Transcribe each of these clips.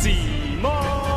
Cimo!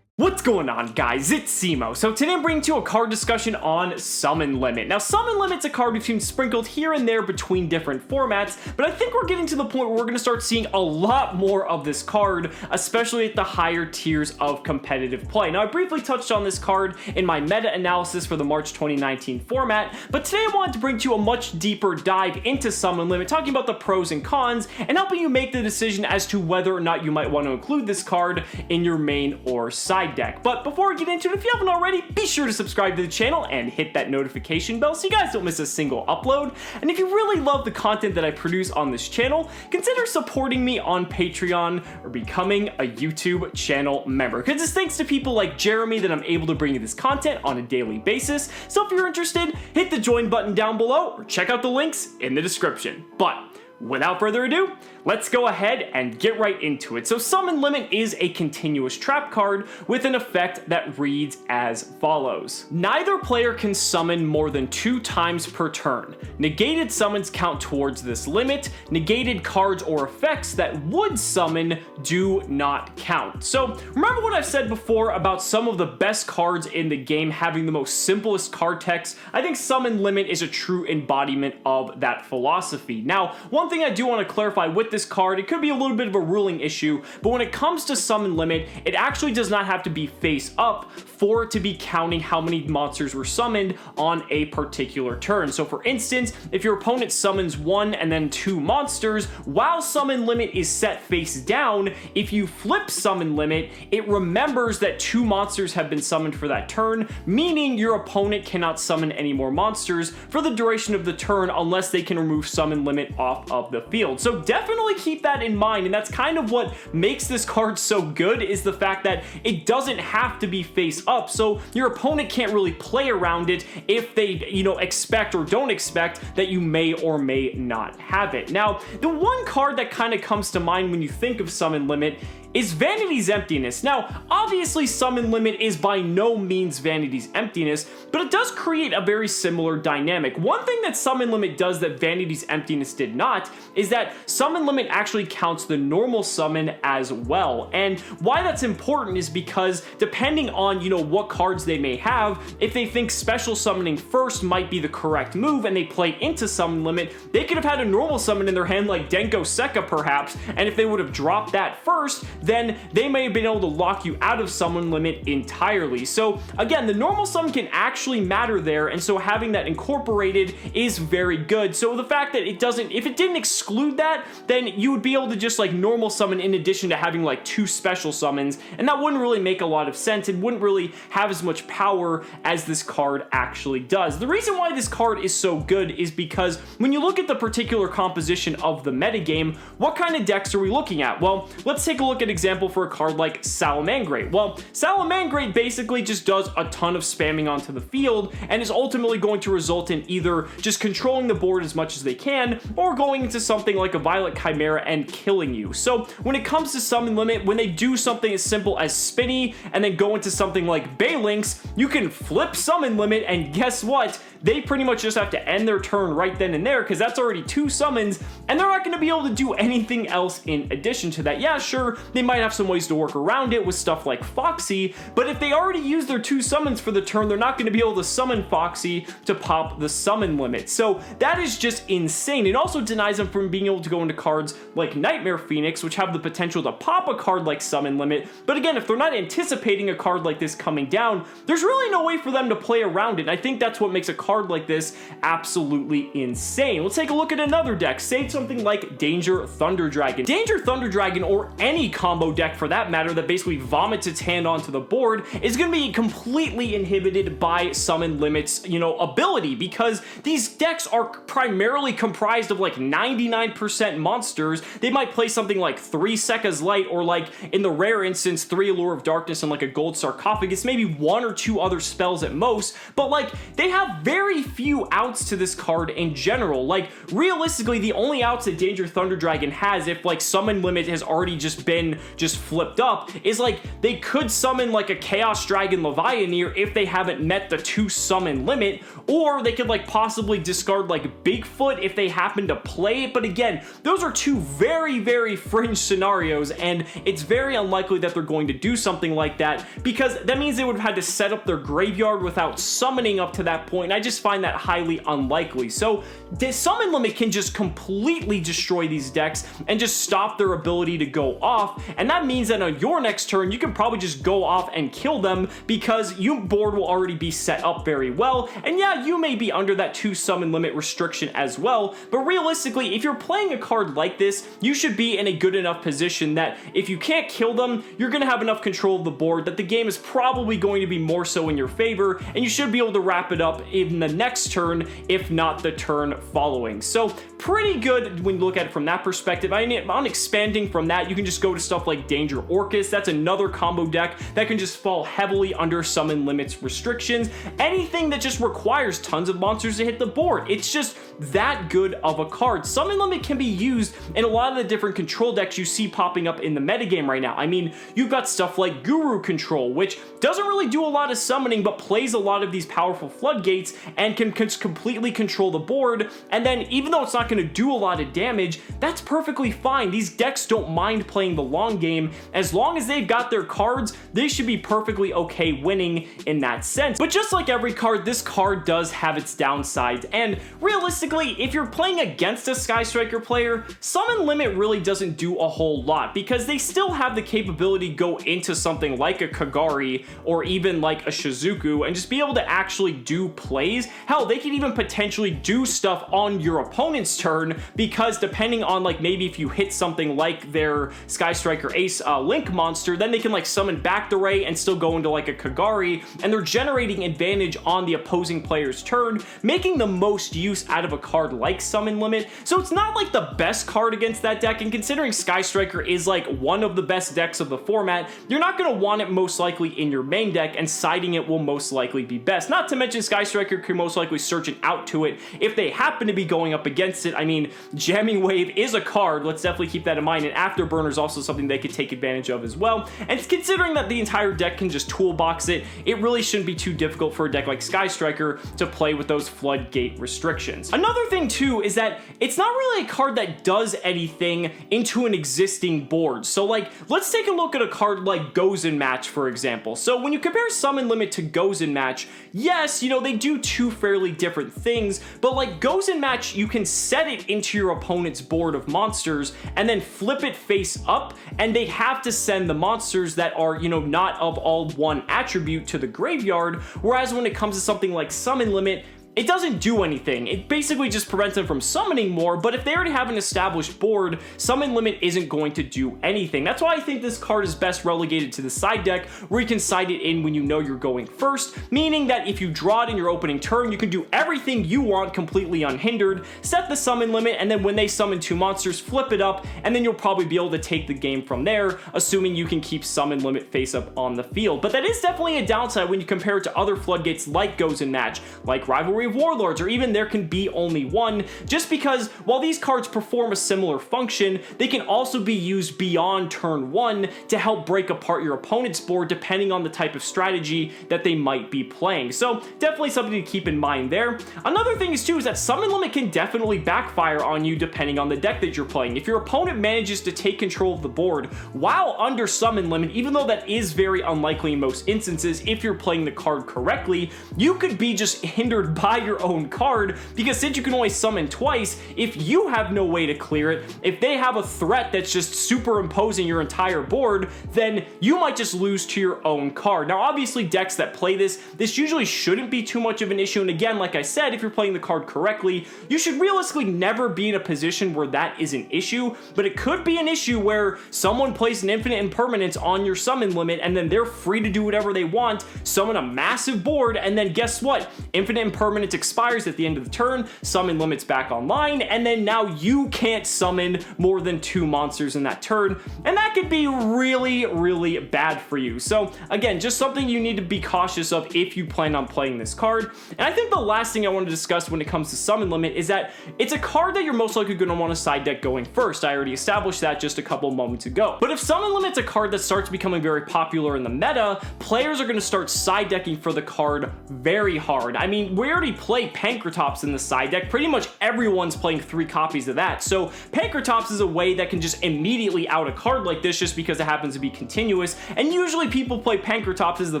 What's going on, guys? It's Cimo. So today I'm bringing to you a card discussion on Summon Limit. Now, Summon Limit's a card we've seen sprinkled here and there between different formats, but I think we're getting to the point where we're going to start seeing a lot more of this card, especially at the higher tiers of competitive play. Now, I briefly touched on this card in my meta-analysis for the March 2019 format, but today I wanted to bring to you a much deeper dive into Summon Limit, talking about the pros and cons, and helping you make the decision as to whether or not you might want to include this card in your main or side deck. But before we get into it, if you haven't already, be sure to subscribe to the channel and hit that notification bell so you guys don't miss a single upload. And if you really love the content that I produce on this channel, consider supporting me on Patreon or becoming a YouTube channel member, because it's thanks to people like Jeremy that I'm able to bring you this content on a daily basis. So if you're interested, hit the join button down below or check out the links in the description. But without further ado, let's go ahead and get right into it. So Summon Limit is a continuous trap card with an effect that reads as follows. Neither player can summon more than 2 times per turn. Negated summons count towards this limit. Negated cards or effects that would summon do not count. So remember what I've said before about some of the best cards in the game having the most simplest card text? I think Summon Limit is a true embodiment of that philosophy. Now, one thing I do want to clarify with this card, it could be a little bit of a ruling issue, but when it comes to Summon Limit, it actually does not have to be face up for it to be counting how many monsters were summoned on a particular turn. So for instance, if your opponent summons 1 and then 2 monsters, while Summon Limit is set face down, if you flip Summon Limit, it remembers that 2 monsters have been summoned for that turn, meaning your opponent cannot summon any more monsters for the duration of the turn unless they can remove Summon Limit off of the field. So definitely keep that in mind, and that's kind of what makes this card so good, is the fact that it doesn't have to be face up, so your opponent can't really play around it if they, expect or don't expect that you may or may not have it. Now, the one card that kind of comes to mind when you think of Summon Limit is Vanity's Emptiness. Now, obviously Summon Limit is by no means Vanity's Emptiness, but it does create a very similar dynamic. One thing that Summon Limit does that Vanity's Emptiness did not is that Summon Limit actually counts the normal summon as well. And why that's important is because depending on, what cards they may have, if they think special summoning first might be the correct move and they play into Summon Limit, they could have had a normal summon in their hand like Denko Sekka perhaps, and if they would have dropped that first, then they may have been able to lock you out of Summon Limit entirely. So again, the normal summon can actually matter there, and so having that incorporated is very good. So the fact that it doesn't, if it didn't exclude that, then you would be able to just like normal summon in addition to having like 2 special summons, and that wouldn't really make a lot of sense. It wouldn't really have as much power as this card actually does. The reason why this card is so good is because when you look at the particular composition of the metagame, what kind of decks are we looking at? Well, let's take a look at example for a card like SALAMANGREAT. Well, SALAMANGREAT basically just does a ton of spamming onto the field and is ultimately going to result in either just controlling the board as much as they can or going into something like a Violet Chimera and killing you. So when it comes to Summon Limit, when they do something as simple as Spinny and then go into something like Balinx, you can flip Summon Limit and guess what? They pretty much just have to end their turn right then and there because that's already 2 summons and they're not going to be able to do anything else in addition to that. Yeah, sure, they might have some ways to work around it with stuff like Foxy, but if they already use their 2 summons for the turn, they're not going to be able to summon Foxy to pop the Summon Limit. So that is just insane. It also denies them from being able to go into cards like Nightmare Phoenix, which have the potential to pop a card like Summon Limit, but again, if they're not anticipating a card like this coming down, there's really no way for them to play around it. I think that's what makes a card like this absolutely insane. Let's take a look at another deck. Say something like Danger Thunder Dragon. Danger Thunder Dragon, or any combo deck for that matter that basically vomits its hand onto the board, is going to be completely inhibited by Summon Limit's, ability, because these decks are primarily comprised of like 99% monsters. They might play something like 3 Sekka's Light, or like in the rare instance 3 Allure of Darkness and like a Gold Sarcophagus, maybe 1 or 2 other spells at most, but like they have very few outs to this card in general. Like realistically, the only outs that Danger Thunder Dragon has, if like Summon Limit has already just been just flipped up, is like they could summon like a Chaos Dragon Levianeer if they haven't met the 2 summon limit, or they could like possibly discard like Bigfoot if they happen to play it. But again, those are 2 very fringe scenarios, and it's very unlikely that they're going to do something like that, because that means they would have had to set up their graveyard without summoning up to that point, and I just find that highly unlikely. So the summon limit can just completely destroy these decks and just stop their ability to go off, and that means that on your next turn you can probably just go off and kill them because your board will already be set up very well. And yeah, you may be under that 2 summon limit restriction as well, but realistically, if you're playing a card like this, you should be in a good enough position that if you can't kill them, you're going to have enough control of the board that the game is probably going to be more so in your favor, and you should be able to wrap it up in the next turn, if not the turn following. So pretty good when you look at it from that perspective. On expanding from that, you can just go to stuff like Danger Orcus. That's another combo deck that can just fall heavily under summon limits restrictions. Anything that just requires tons of monsters to hit the board, it's just that good of a card. Summon limit can be used in a lot of the different control decks you see popping up in the metagame right now. I mean, you've got stuff like Guru Control, which doesn't really do a lot of summoning, but plays a lot of these powerful floodgates and can completely control the board. And then even though it's not going to do a lot of damage, that's perfectly fine. These decks don't mind playing the long game. As long as they've got their cards, they should be perfectly okay winning in that sense. But just like every card, this card does have its downsides, and realistically, if you're playing against a Sky Striker player, summon limit really doesn't do a whole lot, because they still have the capability to go into something like a Kagari or even like a Shizuku and just be able to actually do plays. Hell, they can even potentially do stuff on your opponent's turn, because depending on like maybe if you hit something like their Sky Striker Ace Link monster, then they can like summon back the Ray and still go into like a Kagari, and they're generating advantage on the opposing player's turn, making the most use out of a card like Summon Limit. So it's not like the best card against that deck, and considering Sky Striker is like one of the best decks of the format, you're not going to want it most likely in your main deck, and siding it will most likely be best. Not to mention Sky Striker can most likely search it out to it if they happen to be going up against it. I mean, Jamming Wave is a card, let's definitely keep that in mind, and Afterburner is also something they could take advantage of as well. And considering that the entire deck can just toolbox it, it really shouldn't be too difficult for a deck like Sky Striker to play with those floodgate restrictions. Another thing too is that it's not really a card that does anything into an existing board. So like, let's take a look at a card like Gozen Match, for example. So when you compare Summon Limit to Gozen Match, yes, you know, they do 2 fairly different things, but like Gozen Match, you can set it into your opponent's board of monsters and then flip it face up, and they have to send the monsters that are, you know, not of all one attribute to the graveyard. Whereas when it comes to something like Summon Limit, it doesn't do anything. It basically just prevents them from summoning more, but if they already have an established board, Summon Limit isn't going to do anything. That's why I think this card is best relegated to the side deck, where you can side it in when you know you're going first, meaning that if you draw it in your opening turn, you can do everything you want completely unhindered, set the Summon Limit, and then when they summon 2 monsters, flip it up, and then you'll probably be able to take the game from there, assuming you can keep Summon Limit face up on the field. But that is definitely a downside when you compare it to other floodgates like Gozen Match, like Rivalry of Warlords, or even There Can Be Only One, just because while these cards perform a similar function, they can also be used beyond turn 1 to help break apart your opponent's board depending on the type of strategy that they might be playing. So definitely something to keep in mind there. Another thing is that Summon Limit can definitely backfire on you depending on the deck that you're playing. If your opponent manages to take control of the board while under Summon Limit, even though that is very unlikely in most instances if you're playing the card correctly, you could be just hindered by your own card, because since you can only summon twice, if you have no way to clear it, if they have a threat that's just superimposing your entire board, then you might just lose to your own card. Now obviously decks that play this usually shouldn't be too much of an issue, and again, like I said, if you're playing the card correctly, you should realistically never be in a position where that is an issue, but it could be an issue where someone plays an infinite impermanence on your Summon Limit, and then they're free to do whatever they want, summon a massive board, and then guess what? Infinite impermanence permanent expires at the end of the turn, summon limits back online, and then now you can't summon more than 2 monsters in that turn, and that could be really, really bad for you. So again, just something you need to be cautious of if you plan on playing this card. And I think the last thing I want to discuss when it comes to summon limit is that it's a card that you're most likely going to want to side deck going first. I already established that just a couple moments ago. But if summon limit's a card that starts becoming very popular in the meta, players are going to start side decking for the card very hard. I mean, we already play Pankratops in the side deck. Pretty much everyone's playing 3 copies of that. So Pankratops is a way that can just immediately out a card like this just because it happens to be continuous. And usually people play Pankratops as the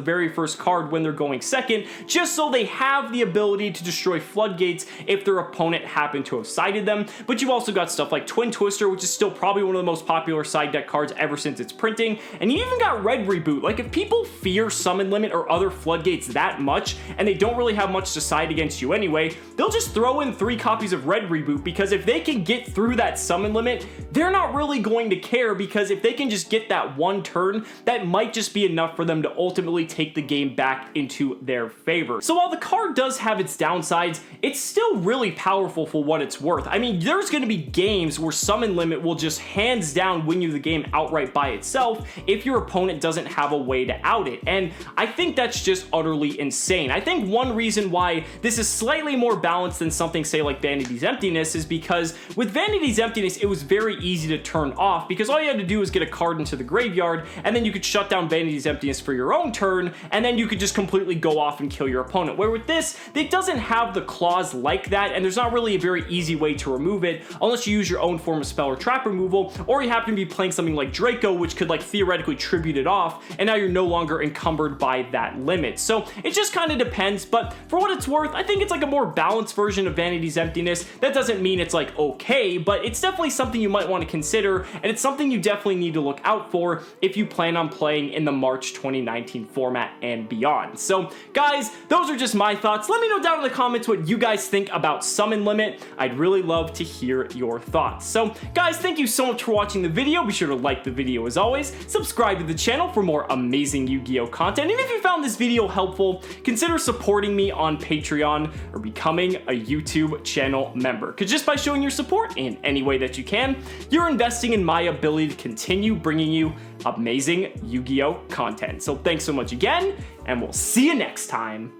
very first card when they're going second, just so they have the ability to destroy floodgates if their opponent happened to have sided them. But you've also got stuff like Twin Twister, which is still probably one of the most popular side deck cards ever since its printing. And you even got Red Reboot. Like, if people fear summon limit or other floodgates that much and they don't really have much to side against you anyway, they'll just throw in 3 copies of Red Reboot, because if they can get through that summon limit, they're not really going to care, because if they can just get that 1 turn, that might just be enough for them to ultimately take the game back into their favor. So while the card does have its downsides, it's still really powerful for what it's worth. I mean, there's going to be games where summon limit will just hands down win you the game outright by itself if your opponent doesn't have a way to out it, and I think that's just utterly insane. I think one reason why this is slightly more balanced than something, say, like Vanity's Emptiness, is because with Vanity's Emptiness, it was very easy to turn off, because all you had to do was get a card into the graveyard, and then you could shut down Vanity's Emptiness for your own turn, and then you could just completely go off and kill your opponent. Where with this, it doesn't have the clause like that, and there's not really a very easy way to remove it unless you use your own form of spell or trap removal, or you happen to be playing something like Draco, which could like theoretically tribute it off, and now you're no longer encumbered by that limit. So it just kind of depends, but for what it's worth, I think it's like a more balanced version of Vanity's Emptiness. That doesn't mean it's like okay, but it's definitely something you might want to consider, and it's something you definitely need to look out for if you plan on playing in the March 2019 format and beyond. So guys, those are just my thoughts. Let me know down in the comments what you guys think about summon limit. I'd really love to hear your thoughts. So guys, thank you so much for watching the video. Be sure to like the video as always, subscribe to the channel for more amazing Yu-Gi-Oh content, and if you found this video helpful, consider supporting me on Patreon or becoming a YouTube channel member, because just by showing your support in any way that you can, you're investing in my ability to continue bringing you amazing Yu-Gi-Oh content. So thanks so much again, and we'll see you next time.